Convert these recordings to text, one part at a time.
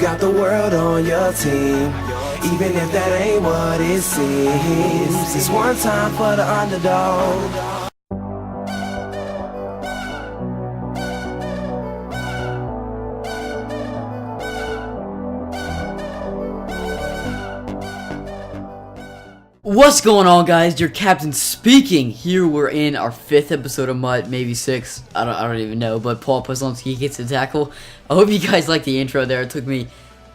Got the world on your team, even if that ain't what it seems. It's one time for the underdog. What's going on, guys? Your captain speaking. Here we're in our 5th episode of Mud, maybe 6. I don't even know. But Paul Poslonsky gets a tackle. I hope you guys like the intro there. It took me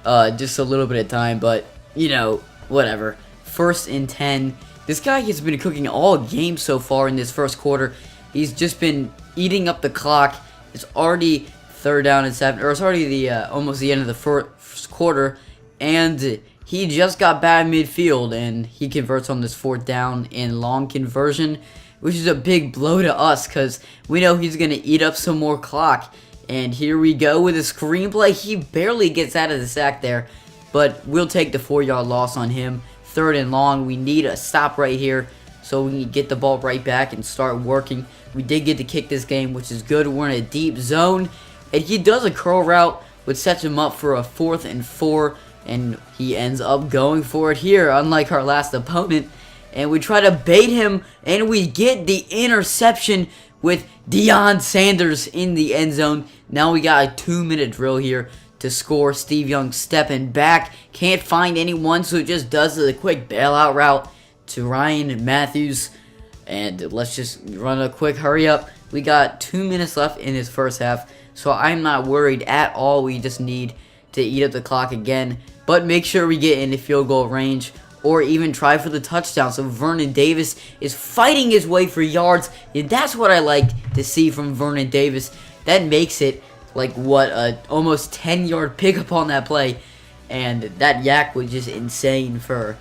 just a little bit of time, but you know, whatever. 1st and 10. This guy has been cooking all game so far in this first quarter. He's just been eating up the clock. It's already 3rd down and 7, or it's already the almost the end of the first quarter, and he just got bad midfield, and he converts on this 4th down and long conversion, which is a big blow to us because we know he's going to eat up some more clock. And here we go with a screenplay. He barely gets out of the sack there, but we'll take the 4-yard loss on him. 3rd and long. We need a stop right here so we can get the ball right back and start working. We did get to kick this game, which is good. We're in a deep zone, and he does a curl route, which sets him up for a 4th and 4. And he ends up going for it here, unlike our last opponent. And we try to bait him, and we get the interception with Deion Sanders in the end zone. Now we got a 2-minute drill here to score. Steve Young stepping back. Can't find anyone, so it just does the quick bailout route to Ryan Matthews. And let's just run a quick hurry up. We got 2 minutes left in this first half, so I'm not worried at all. We just need to eat up the clock again, but make sure we get in the field goal range or even try for the touchdown. So Vernon Davis is fighting his way for yards, and that's what I like to see from Vernon Davis. That makes it like what a almost 10-yard pickup on that play, and that yak was just insane for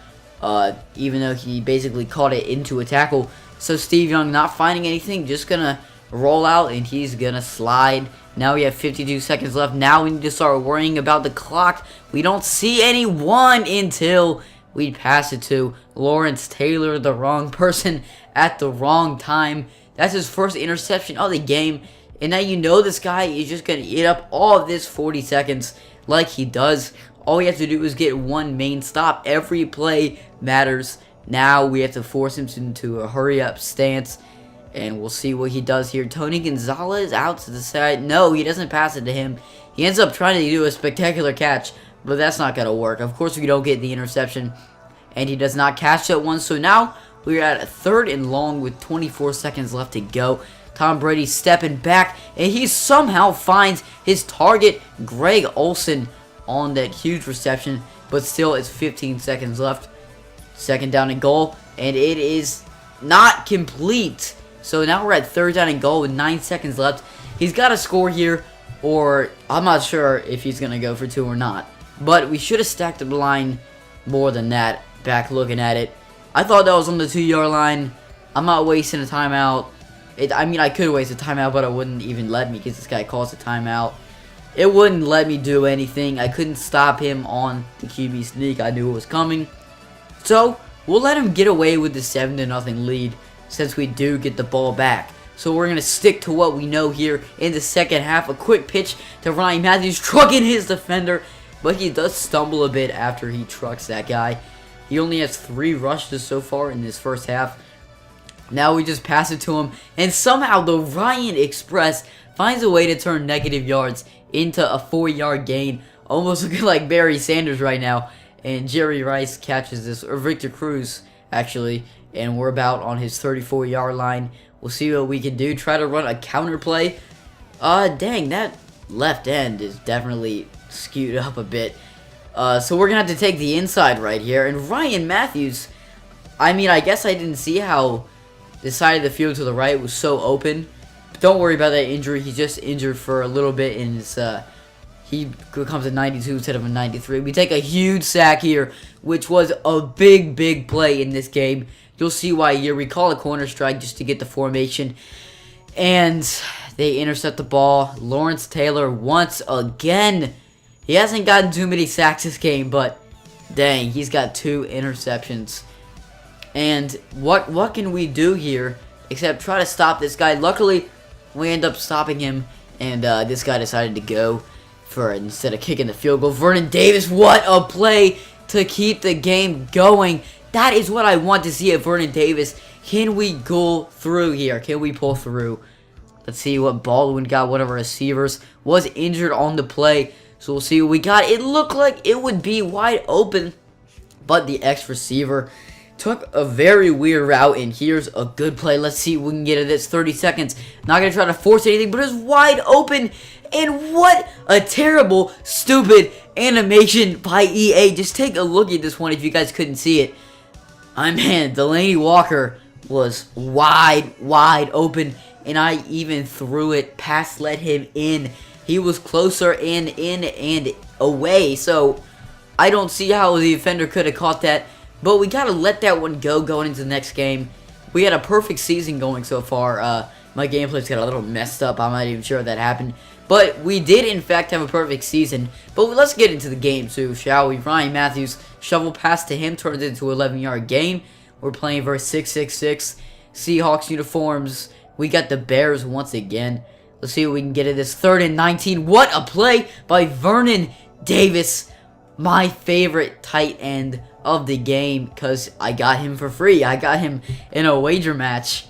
even though he basically caught it into a tackle. So Steve Young not finding anything, just gonna roll out, and he's gonna slide. Now we have 52 seconds left. Now we need to start worrying about the clock. We don't see anyone until we pass it to Lawrence Taylor, the wrong person at the wrong time. That's his first interception of the game. And now you know this guy is just going to eat up all of this 40 seconds like he does. All we have to do is get one main stop. Every play matters. Now we have to force him into a hurry-up stance. And we'll see what he does here. Tony Gonzalez out to the side. No, he doesn't pass it to him. He ends up trying to do a spectacular catch, but that's not going to work. Of course, we don't get the interception, and he does not catch that one. So now we're at a 3rd and long with 24 seconds left to go. Tom Brady stepping back, and he somehow finds his target, Greg Olsen, on that huge reception, but still it's 15 seconds left. 2nd down and goal, and it is not complete. So now we're at 3rd down and goal with 9 seconds left. He's got to score here, or I'm not sure if he's going to go for 2 or not. But we should have stacked the line more than that, back looking at it. I thought that was on the 2-yard line. I'm not wasting a timeout. I mean, I could waste a timeout, but it wouldn't even let me because this guy calls a timeout. It wouldn't let me do anything. I couldn't stop him on the QB sneak. I knew it was coming. So we'll let him get away with the 7-0 lead, since we do get the ball back. So we're going to stick to what we know here in the second half. A quick pitch to Ryan Matthews, trucking his defender, but he does stumble a bit after he trucks that guy. He only has 3 rushes so far in this first half. Now we just pass it to him, and somehow the Ryan Express finds a way to turn negative yards into a 4-yard gain. Almost looking like Barry Sanders right now. And Jerry Rice catches this, or Victor Cruz, actually. And we're about on his 34-yard line. We'll see what we can do. Try to run a counter play. Dang, that left end is definitely skewed up a bit. So we're going to have to take the inside right here. And Ryan Matthews, I mean, I guess I didn't see how the side of the field to the right was so open. But don't worry about that injury. He's just injured for a little bit in his... He becomes a 92 instead of a 93. We take a huge sack here, which was a big, big play in this game. You'll see why here. We call a corner strike just to get the formation. And they intercept the ball. Lawrence Taylor once again. He hasn't gotten too many sacks this game, but dang, he's got 2 interceptions. And what can we do here except try to stop this guy? Luckily, we end up stopping him, and this guy decided to go. for it instead of kicking the field goal. Vernon Davis, what a play to keep the game going. That is what I want to see at Vernon Davis. Can we go through here? Can we pull through? Let's see what Baldwin got. One of our receivers was injured on the play. So we'll see what we got. It looked like it would be wide open, but the ex-receiver took a very weird route, and here's a good play. Let's see if we can get it. It's 30 seconds. Not going to try to force anything, but it's wide open. And what a terrible, stupid animation by EA. Just take a look at this one if you guys couldn't see it. Man, Delaney Walker was wide open, and I even threw it past, let him in. He was closer and in and away, so I don't see how the defender could have caught that. But we got to let that one go going into the next game. We had a perfect season going so far. My gameplay's got a little messed up. I'm not even sure if that happened. But we did, in fact, have a perfect season. But let's get into the game, too, shall we? Ryan Matthews, shovel pass to him, turns it into an 11-yard gain. We're playing versus 666. Seahawks uniforms. We got the Bears once again. Let's see what we can get at this 3rd and 19. What a play by Vernon Davis. My favorite tight end of the game, because I got him for free. I got him in a wager match,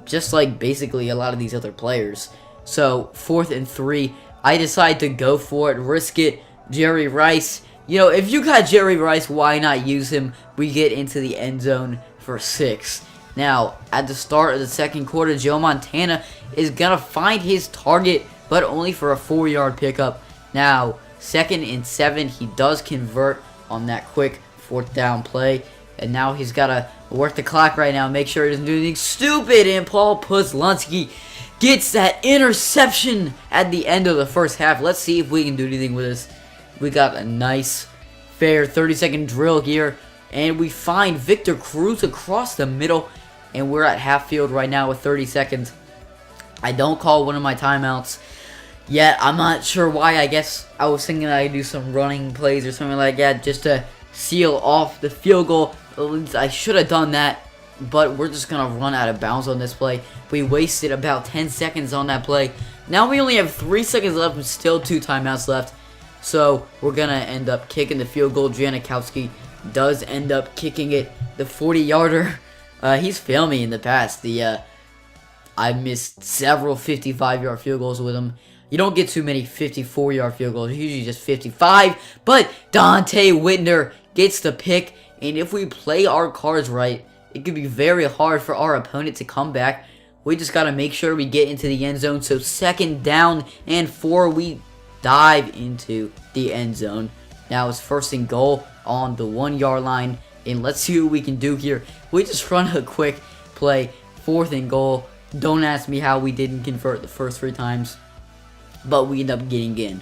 just like basically a lot of these other players. So 4th and 3, I decide to go for it, risk it. Jerry Rice, you know, if you got Jerry Rice, why not use him? We get into the end zone for 6. Now, at the start of the second quarter, Joe Montana is gonna find his target, but only for a 4-yard pickup. Now, 2nd and 7, he does convert on that quick 4th down play. And now he's got to work the clock right now, make sure he doesn't do anything stupid. And Paul Poslunsky gets that interception at the end of the first half. Let's see if we can do anything with this. We got a nice, fair 30-second drill here. And we find Victor Cruz across the middle. And we're at half field right now with 30 seconds. I don't call one of my timeouts yet. I'm not sure why. I guess I was thinking I'd do some running plays or something like that just to seal off the field goal. I should have done that, but we're just going to run out of bounds on this play. We wasted about 10 seconds on that play. Now we only have 3 seconds left and still 2 timeouts left. So we're going to end up kicking the field goal. Janikowski does end up kicking it. The 40-yarder. He's failed me in the past. I missed several 55-yard field goals with him. You don't get too many 54-yard field goals. Usually just 55. But Dante Whitner gets the pick. And if we play our cards right, it could be very hard for our opponent to come back. We just got to make sure we get into the end zone. So 2nd down and 4, we dive into the end zone. Now it's 1st and goal on the 1-yard line. And let's see what we can do here. We just run a quick play. 4th and goal. Don't ask me how we didn't convert the first 3 times. But we end up getting in.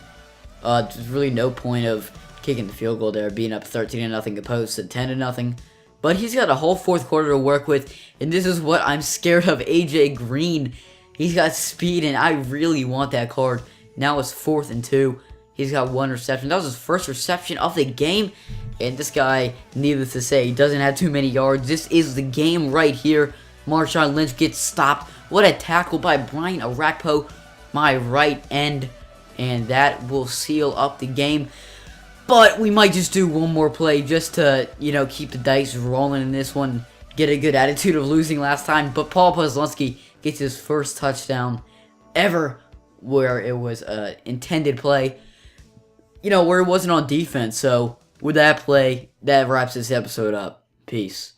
There's really no point of kicking the field goal there, being up 13-0 opposed to 10-0. But he's got a whole 4th quarter to work with, and this is what I'm scared of. AJ Green, he's got speed, and I really want that card. Now it's 4th and 2. He's got 1 reception. That was his first reception of the game, and this guy, needless to say, doesn't have too many yards. This is the game right here. Marshawn Lynch gets stopped. What a tackle by Brian Arakpo, my right end, and that will seal up the game. But we might just do one more play just to, you know, keep the dice rolling in this one, get a good attitude of losing last time. But Paul Poslunsky gets his first touchdown ever where it was an intended play, you know, where it wasn't on defense. So with that play, that wraps this episode up. Peace.